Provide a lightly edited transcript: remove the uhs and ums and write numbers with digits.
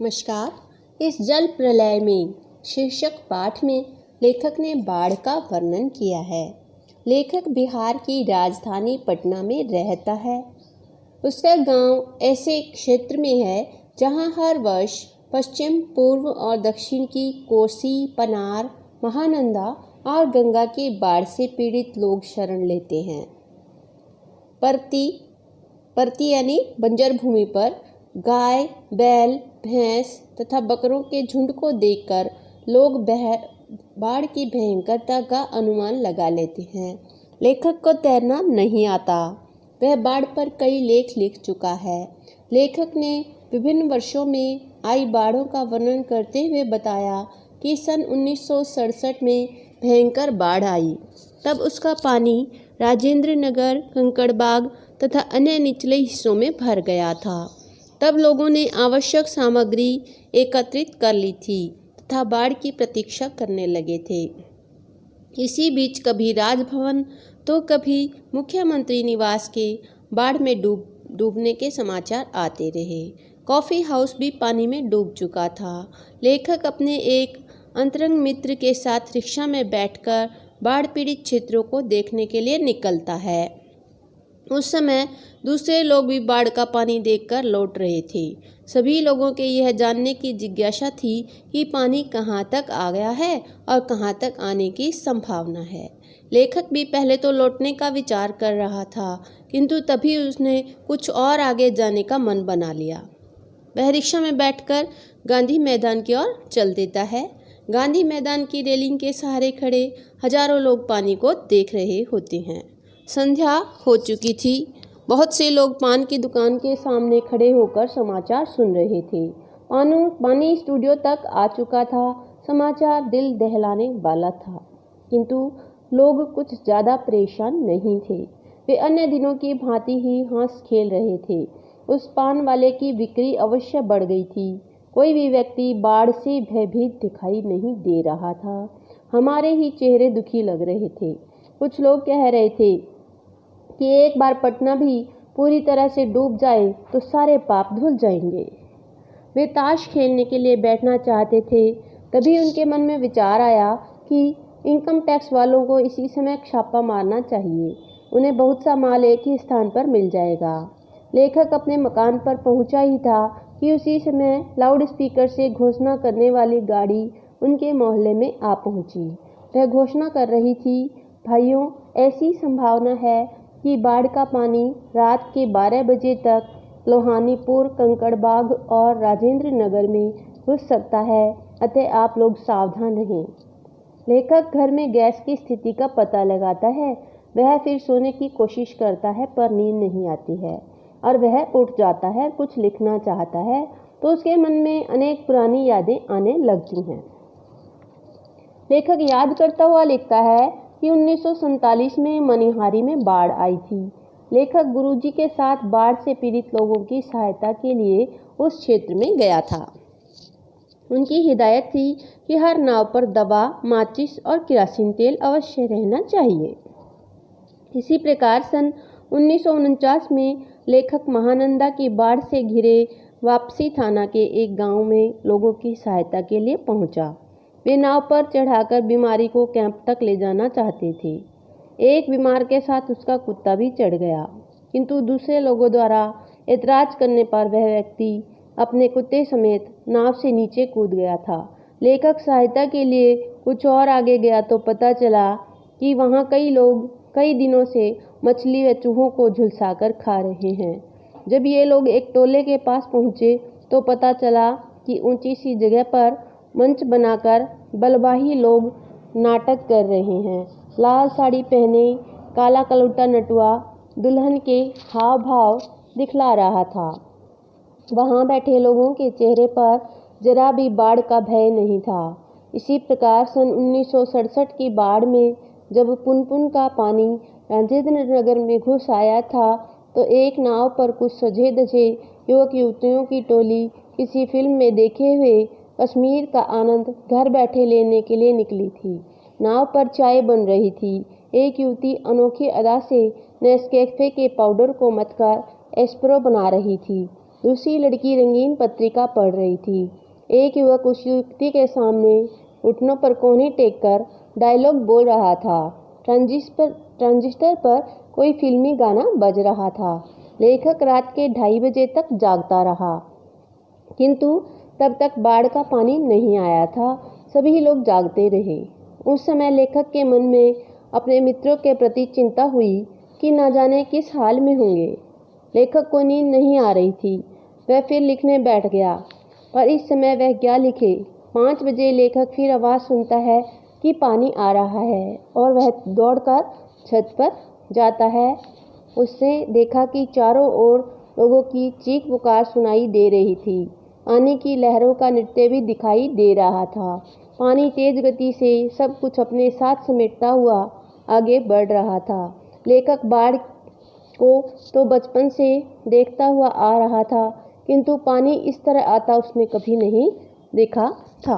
नमस्कार। इस जल प्रलय में शीर्षक पाठ में लेखक ने बाढ़ का वर्णन किया है। लेखक बिहार की राजधानी पटना में रहता है। उसका गांव ऐसे क्षेत्र में है जहां हर वर्ष पश्चिम, पूर्व और दक्षिण की कोसी, पनार, महानंदा और गंगा की बाढ़ से पीड़ित लोग शरण लेते हैं। परती यानी बंजर भूमि पर गाय, बैल, भैंस तथा बकरों के झुंड को देखकर लोग बाढ़ की भयंकरता का अनुमान लगा लेते हैं। लेखक को तैरना नहीं आता। वह बाढ़ पर कई लेख लिख चुका है। लेखक ने विभिन्न वर्षों में आई बाढ़ों का वर्णन करते हुए बताया कि सन 1967 में भयंकर बाढ़ आई। तब उसका पानी राजेंद्र नगर, कंकड़बाग तथा अन्य निचले हिस्सों में भर गया था। तब लोगों ने आवश्यक सामग्री एकत्रित कर ली थी तथा बाढ़ की प्रतीक्षा करने लगे थे। इसी बीच कभी राजभवन तो कभी मुख्यमंत्री निवास के बाढ़ में डूबने के समाचार आते रहे। कॉफ़ी हाउस भी पानी में डूब चुका था। लेखक अपने एक अंतरंग मित्र के साथ रिक्शा में बैठकर बाढ़ पीड़ित क्षेत्रों को देखने के लिए निकलता है। उस समय दूसरे लोग भी बाढ़ का पानी देखकर लौट रहे थे। सभी लोगों के यह जानने की जिज्ञासा थी कि पानी कहाँ तक आ गया है और कहाँ तक आने की संभावना है। लेखक भी पहले तो लौटने का विचार कर रहा था, किंतु तभी उसने कुछ और आगे जाने का मन बना लिया। वह रिक्शा में बैठकर गांधी मैदान की ओर चल देता है। गांधी मैदान की रेलिंग के सहारे खड़े हजारों लोग पानी को देख रहे होते हैं। संध्या हो चुकी थी। बहुत से लोग पान की दुकान के सामने खड़े होकर समाचार सुन रहे थे। पानी स्टूडियो तक आ चुका था। समाचार दिल दहलाने वाला था, किंतु लोग कुछ ज़्यादा परेशान नहीं थे। वे अन्य दिनों की भांति ही हंस खेल रहे थे। उस पान वाले की बिक्री अवश्य बढ़ गई थी। कोई भी व्यक्ति बाढ़ से भयभीत दिखाई नहीं दे रहा था। हमारे ही चेहरे दुखी लग रहे थे। कुछ लोग कह रहे थे कि एक बार पटना भी पूरी तरह से डूब जाए तो सारे पाप धुल जाएंगे। वे ताश खेलने के लिए बैठना चाहते थे। तभी उनके मन में विचार आया कि इनकम टैक्स वालों को इसी समय छापा मारना चाहिए। उन्हें बहुत सा माल एक ही स्थान पर मिल जाएगा। लेखक अपने मकान पर पहुंचा ही था कि उसी समय लाउड स्पीकर से घोषणा करने वाली गाड़ी उनके मोहल्ले में आ पहुंची। वह घोषणा कर रही थी, भाइयों, ऐसी संभावना है कि बाढ़ का पानी रात के 12 बजे तक लोहानीपुर, कंकड़बाग और राजेंद्र नगर में घुस सकता है, अतः आप लोग सावधान रहें। लेखक घर में गैस की स्थिति का पता लगाता है। वह फिर सोने की कोशिश करता है पर नींद नहीं आती है और वह उठ जाता है। कुछ लिखना चाहता है तो उसके मन में अनेक पुरानी यादें आने लगती हैं। लेखक याद करता हुआ लिखता है कि 1947 में मनिहारी में बाढ़ आई थी। लेखक गुरुजी के साथ बाढ़ से पीड़ित लोगों की सहायता के लिए उस क्षेत्र में गया था। उनकी हिदायत थी कि हर नाव पर दवा, माचिस और केरोसिन तेल अवश्य रहना चाहिए। इसी प्रकार सन 1949 में लेखक महानंदा की बाढ़ से घिरे वापसी थाना के एक गांव में लोगों की सहायता के लिए पहुंचा। वे नाव पर चढ़ाकर बीमारी को कैंप तक ले जाना चाहते थे। एक बीमार के साथ उसका कुत्ता भी चढ़ गया, किंतु दूसरे लोगों द्वारा एतराज करने पर वह व्यक्ति अपने कुत्ते समेत नाव से नीचे कूद गया था। लेखक सहायता के लिए कुछ और आगे गया तो पता चला कि वहाँ कई लोग कई दिनों से मछली व चूहों को झुलसाकर खा रहे हैं। जब ये लोग एक टोले के पास पहुँचे तो पता चला कि ऊंची सी जगह पर मंच बनाकर बलवाही लोग नाटक कर रहे हैं। लाल साड़ी पहने काला कलूटा नटुआ दुल्हन के हाव भाव दिखला रहा था। वहाँ बैठे लोगों के चेहरे पर जरा भी बाढ़ का भय नहीं था। इसी प्रकार सन 1967 की बाढ़ में जब पुनपुन का पानी राजेंद्र नगर में घुस आया था तो एक नाव पर कुछ सजे धजे युवक युवतियों की टोली किसी फिल्म में देखे हुए कश्मीर का आनंद घर बैठे लेने के लिए निकली थी। नाव पर चाय बन रही थी। एक युवती अनोखी अदा से नेस्कैफे के पाउडर को मथकर एस्प्रो बना रही थी। दूसरी लड़की रंगीन पत्रिका पढ़ रही थी। एक युवक उस युवती के सामने घुटनों पर कोहनी टेककर डायलॉग बोल रहा था। ट्रांजिस्टर पर कोई फिल्मी गाना बज रहा था। लेखक रात के 2:30 बजे तक जागता रहा, किंतु तब तक बाढ़ का पानी नहीं आया था। सभी लोग जागते रहे। उस समय लेखक के मन में अपने मित्रों के प्रति चिंता हुई कि न जाने किस हाल में होंगे। लेखक को नींद नहीं आ रही थी। वह फिर लिखने बैठ गया, पर इस समय वह क्या लिखे। 5 बजे लेखक फिर आवाज़ सुनता है कि पानी आ रहा है और वह दौड़कर छत पर जाता है। उसने देखा कि चारों ओर लोगों की चीख पुकार सुनाई दे रही थी। पानी की लहरों का नृत्य भी दिखाई दे रहा था। पानी तेज गति से सब कुछ अपने साथ समेटता हुआ आगे बढ़ रहा था। लेखक बाढ़ को तो बचपन से देखता हुआ आ रहा था, किंतु पानी इस तरह आता उसने कभी नहीं देखा था।